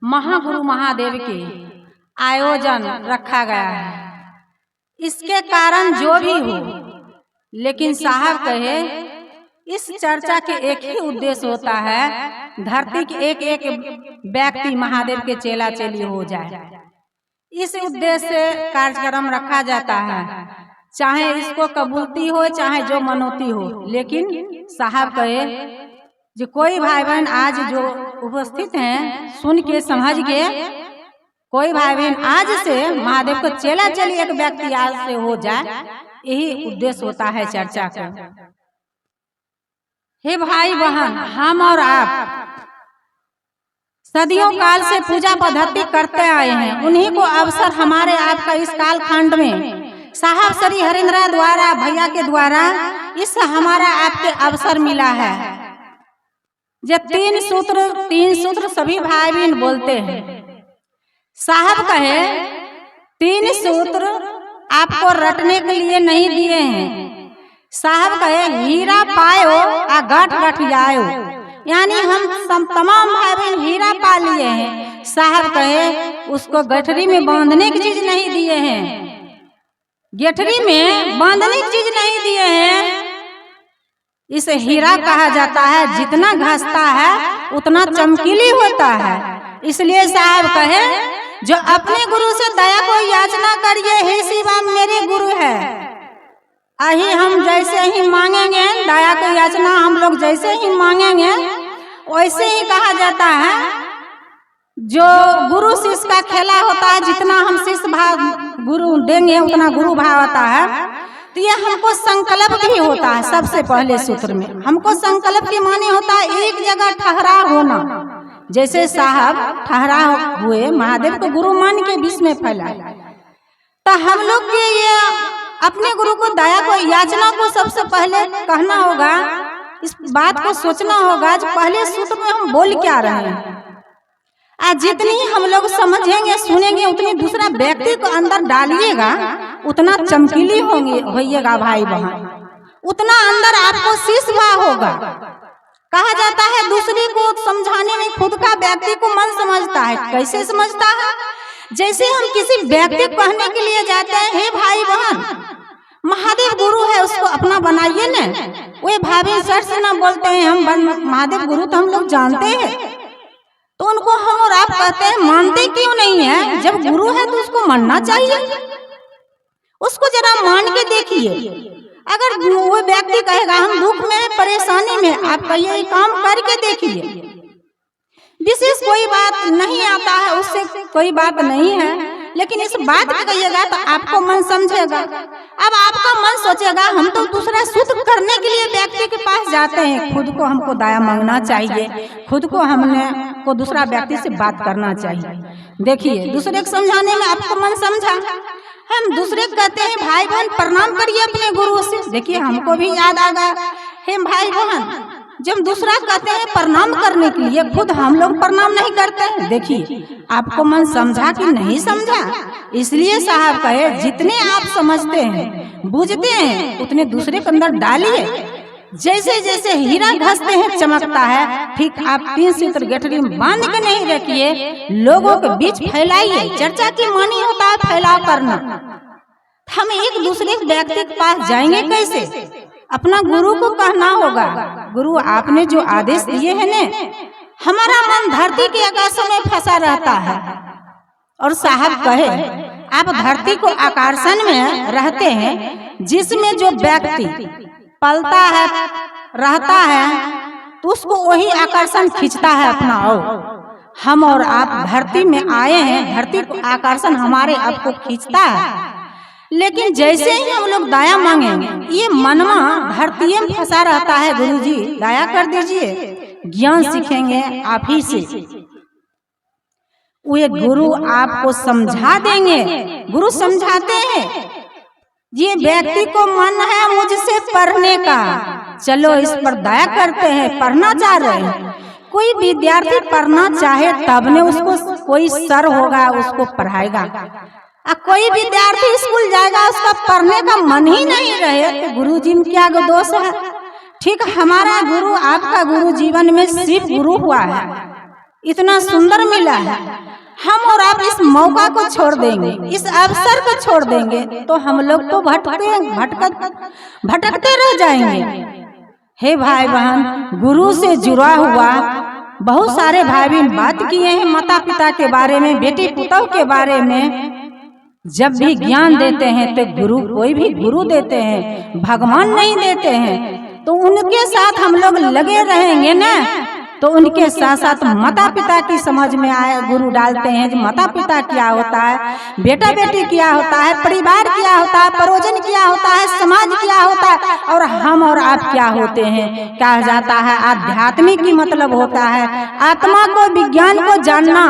महागुरु महादेव के आयोजन रखा गया है। इसके कारण जो भी हो, लेकिन साहब कहे इस चर्चा के एक ही उद्देश्य होता है, धरती के एक एक व्यक्ति महादेव के चेला चेली हो जाए। इस उद्देश्य से कार्यक्रम रखा जाता है, चाहे इसको कबूलती हो चाहे जो मनोती हो। लेकिन साहब कहे जो कोई भाई बहन आज जो उपस्थित हैं, सुन के समझ के कोई भाई बहन आज से महादेव को चेला चेली एक व्यक्ति आज से हो जाए, यही उद्देश्य होता है चर्चा का। हे भाई बहन, हम और आप सदियों काल से पूजा पद्धति करते आए हैं। उन्हीं को अवसर हमारे आपका इस काल खंड में साहब श्री हरिंद्र द्वारा, भैया के द्वारा इस हमारा आपके अवसर मिला है। जो तीन सूत्र सभी भाई बहन बोलते हैं। साहब कहे तीन सूत्र आपको रटने के लिए नहीं दिए हैं। साहब कहे हीरा पायो आ गठ गठियायो, यानी हम तमाम भाई बहन हीरा पा लिए हैं। साहब कहे उसको गठरी में बांधने की चीज नहीं दिए हैं, गठरी में बांधने की चीज नहीं दिए हैं। इसे हीरा कहा जाता है, जितना घसता है उतना चमकीली होता है। इसलिए साहब कहे जो अपने गुरु से दया को याचना करिए, हे शिवा मेरे गुरु है। अही हम जैसे ही मांगेंगे दया को याचना, हम लोग जैसे ही मांगेंगे वैसे ही कहा जाता है। जो गुरु शिष्य का खेला होता है, जितना हम शिष्य भाव गुरु देंगे उतना गुरु भाव होता है। तो ये हमको संकल्प भी होता है। सबसे पहले सूत्र में हमको संकल्प के माने होता है एक जगह ठहरा होना। जैसे साहब ठहरा हुए महादेव को गुरु मान के विश्व में फैलाए, तो हम लोग के ये अपने गुरु को दया को याचना को सबसे पहले कहना होगा। इस बात को सोचना होगा जो पहले सूत्र में हम बोल क्या रहे हैं। आज जितनी हम लोग समझेंगे सुनेंगे उतनी दूसरा व्यक्ति को अंदर डालिएगा, उतना चमकीली होइएगा भाई बहन, उतना अंदर आपको शिष्य भाव होगा। कहा जाता है दूसरे को समझाने में खुद का व्यक्ति को मन समझता है। कैसे समझता है? जैसे हम किसी व्यक्ति को कहने के लिए जाते हैं, हे भाई बहन महादेव गुरु है उसको अपना बनाइए न, वे भाभी सर से ना बोलते हैं हम महादेव गुरु तो हम लोग जानते हैं, तो उनको हम और आप कहते हैं मानते क्यों नहीं है? जब गुरु है तो उसको मानना चाहिए, उसको जरा मान के देखिए। अगर वो व्यक्ति कहेगा हम दुख में परेशानी में, आप कहिए काम करके देखिए। विशेष कोई बात नहीं आता है, उससे कोई बात नहीं है, लेकिन इस बात को कहिएगा तो आपको मन समझेगा। अब आपका मन सोचेगा हम तो दूसरा सूत्र करने के लिए व्यक्ति के पास जाते हैं, खुद को हमको दया मांगना चाहिए, खुद को हमने को दूसरा व्यक्ति से बात करना चाहिए। देखिए दूसरे को समझाने में आपको मन समझा, हम दूसरे को कहते हैं भाई बहन प्रणाम करिए अपने गुरु से। देखिए हमको भी याद आ गया, हे भाई बहन जब दूसरा कहते हैं प्रणाम करने के लिए, खुद हम लोग प्रणाम नहीं करते हैं। देखिए आपको मन समझा कि नहीं समझा? इसलिए साहब कहे जितने आप समझते हैं बुझते हैं उतने दूसरे के अंदर डालिए। जैसे जैसे हीरा घसते हैं चमकता है, ठीक आप तीन सूत्र गठरी में बांध के नहीं रखिए, लोगों के बीच फैलाइए। चर्चा की मानी होता है फैलाव करना। हम एक दूसरे व्यक्ति के पास जाएंगे कैसे? अपना गुरु को कहना होगा, गुरु आपने जो आदेश दिए हैं ने, हमारा मन धरती के आकर्षण में फंसा रहता है। और साहब कहे आप धरती को आकर्षण में रहते हैं, जिसमें जो व्यक्ति पलता है रहता है तो उसको वही आकर्षण खींचता है अपना ओर। हम और आप धरती में आए हैं, धरती को आकर्षण हमारे आपको खींचता है। लेकिन जैसे ही हम लोग दया मांगेंगे, ये मनवा धरती में फंसा रहता है, गुरुजी दया कर दीजिए, ज्ञान सीखेंगे आप ही से। वे गुरु आपको समझा देंगे। गुरु समझाते हैं ये व्यक्ति को मन है मुझसे पढ़ने का, चलो इस पर दया करते हैं, पढ़ना चाह रहे हैं। कोई विद्यार्थी पढ़ना चाहे तब ने उसको कोई सर होगा उसको पढ़ाएगा। कोई विद्यार्थी स्कूल जाएगा उसका पढ़ने का मन ही नहीं रहे तो गुरुजी में क्या दोष है? ठीक हमारा गुरु आपका गुरु जीवन में सिर्फ गुरु हुआ है, इतना सुंदर मिला है, हम और आप इस मौका को छोड़ देंगे, इस अवसर को छोड़ देंगे तो हम लोग तो भटकते रह जाएंगे। हे भाई बहन, गुरु से जुड़ा हुआ बहुत सारे भाई बहन बात किए हैं माता पिता के बारे में, बेटी पुतों के बारे में। जब भी ज्ञान देते हैं तो गुरु, कोई भी गुरु देते हैं, भगवान नहीं देते हैं। तो उनके साथ हम लोग लगे रहेंगे ना, तो उनके साथ साथ माता पिता की समझ में आए, गुरु डालते हैं कि माता पिता क्या होता है, बेटा बेटी क्या होता है, परिवार क्या होता है, परोजन क्या होता है, समाज क्या होता है, और हम और आप क्या होते हैं। कहा जाता है आध्यात्मिक की मतलब होता है आत्मा को, विज्ञान को जानना।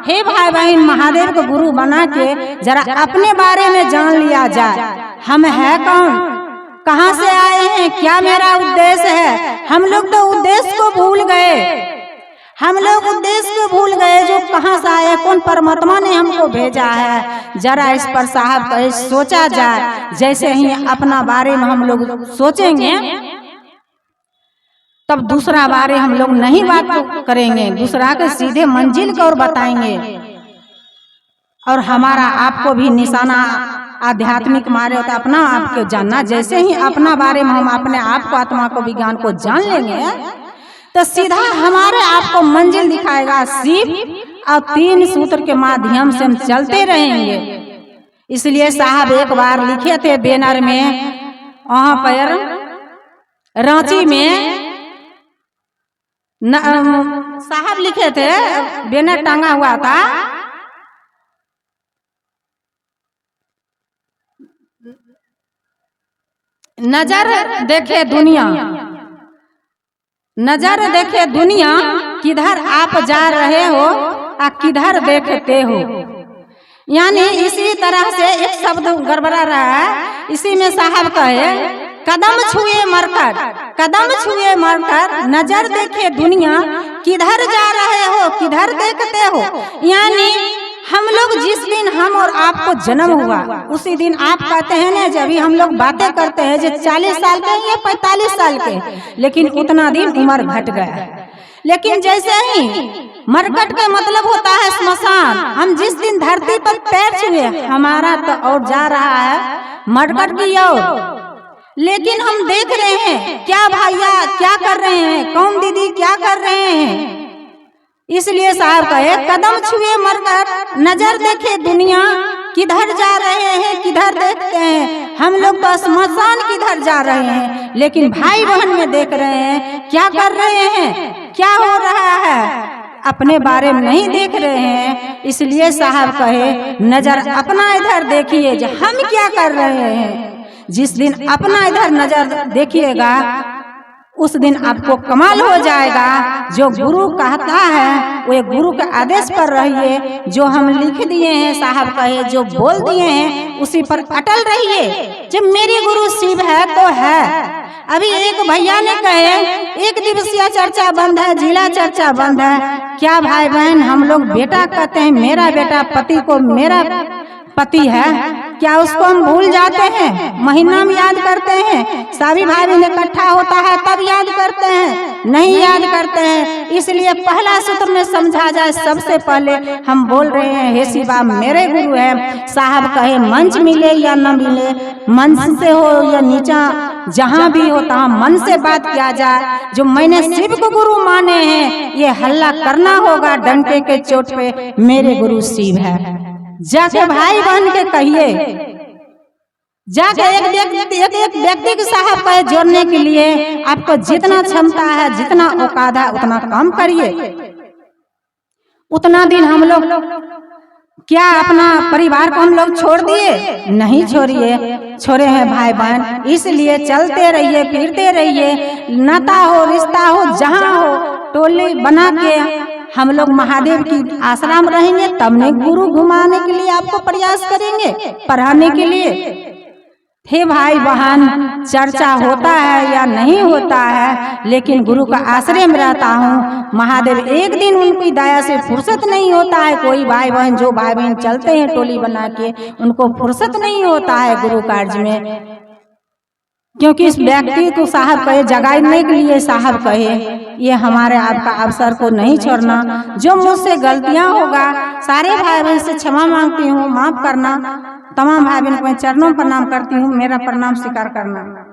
हे भाई बहन, महादेव को गुरु बना के जरा अपने बारे में जान लिया जाए। हम है कौन, कहाँ से आए हैं, क्या मेरा उद्देश्य है। हम लोग तो उद्देश्य को भूल गए, हम लोग उद्देश्य को भूल गए, जो कहाँ से आए, कौन परमात्मा ने हमको भेजा है। जरा इस पर साहब सोचा जाए। जैसे ही अपना बारे में हम लोग सोचेंगे तब दूसरा बारे हम लोग नहीं बात करेंगे, दूसरा के सीधे मंजिल को और बताएंगे। और हमारा आपको भी निशाना आध्यात्मिक मारे होता, अपना आपको जानना। जैसे ही अपना बारे में हम अपने आप को, आत्मा को, विज्ञान को जान लेंगे तो सीधा हमारे आप को मंजिल दिखाएगा शिव, और 3 सूत्र के माध्यम से हम चलते रहेंगे। इसलिए साहब एक बार लिखे थे बैनर में, वहां पर रांची में साहब लिखे थे, बैनर टांगा हुआ था, नजर देखे दुनिया, नजर देखे दुनिया, किधर आप जा रहे हो और किधर देखते हो। यानी इसी तरह से एक शब्द गड़बड़ा रहा है, इसी में साहब कहे कदम छुए मरकर, कदम छुए मरकर, नजर देखे दुनिया, किधर जा रहे हो किधर देखते हो। यानी हम लोग जिस दिन हम और आपको जन्म हुआ उसी दिन आप कहते हैं ना, जब हम लोग बातें करते हैं जो 40 साल के या 45 साल के, लेकिन उतना दिन उम्र घट गया। लेकिन जैसे ही मरकट का मतलब होता है स्मशान, हम जिस दिन धरती पर पैर छुए हमारा तो और जा रहा है मरकट की ओर। लेकिन हम देख रहे हैं क्या भैया क्या कर रहे हैं, कौन दीदी क्या कर रहे हैं। इसलिए साहब कहे कदम छुए मरकर, नजर देखे दुनिया, किधर जा रहे हैं किधर देखते हैं। हम लोग तो स्मशान किधर जा रहे हैं, लेकिन भाई बहन में देख रहे हैं क्या कर रहे हैं, क्या हो रहा है, अपने बारे में नहीं देख रहे हैं। इसलिए साहब कहे नजर अपना इधर देखिए जो हम क्या कर रहे हैं। जिस दिन अपना इधर नजर देखिएगा उस दिन आपको कमाल हो जाएगा। जो गुरु कहता है वो गुरु के आदेश पर रहिए, जो हम लिख दिए हैं साहब कहे जो बोल दिए हैं उसी पर अटल रहिए। जब मेरे गुरु शिव है तो है। अभी एक भैया ने कहे 1 दिवसीय चर्चा बंद है, जिला चर्चा बंद है। क्या भाई बहन हम लोग बेटा कहते हैं, मेरा बेटा पति को मेरा पति है, क्या उसको हम भूल जाते हैं? महीना में याद करते हैं, सभी भाई बहन इकट्ठा होता है तब याद करते हैं, नहीं याद करते हैं। इसलिए पहला सूत्र में समझा जाए, सबसे पहले हम बोल रहे हैं हे शिवा मेरे गुरु है। साहब कहे मंच मिले या न मिले, मंच से हो या नीचा जहाँ भी होता मन से बात किया जाए। जो मैंने शिव को गुरु माने हैं ये हल्ला करना होगा डंके के चोट पे, मेरे गुरु शिव है। जाके भाई बहन के कहिए, जाके एक व्यक्ति के साहब का जोड़ने के लिए आपको जितना क्षमता है, जितना औकात है उतना काम करिए। उतना दिन हम लोग क्या अपना परिवार को हम लोग छोड़ दिए? नहीं छोड़े हैं भाई बहन। इसलिए चलते रहिए, फिरते रहिए, नाता हो रिश्ता हो जहाँ हो, टोली बना के हम लोग महादेव की आश्रम रहेंगे। तब ने गुरु घुमाने के लिए आपको प्रयास करेंगे, पढ़ाने के लिए। हे भाई बहन चर्चा होता है या नहीं होता है, लेकिन गुरु का आश्रय में रहता हूँ। महादेव एक दिन उनकी दया से फुर्सत नहीं होता है। कोई भाई बहन जो भाई बहन चलते हैं टोली बना के, उनको फुर्सत नहीं होता है गुरु कार्य में। क्योंकि इस व्यक्ति को साहब कहे जगाने के लिए साहब कहे ये हमारे आपका अवसर को नहीं छोड़ना। जो मुझसे गलतियां होगा सारे भाई बहन से क्षमा मांगती हूँ, माफ करना। तमाम भाई बहन को मैं चरणों प्रणाम करती हूँ, मेरा प्रणाम स्वीकार करना।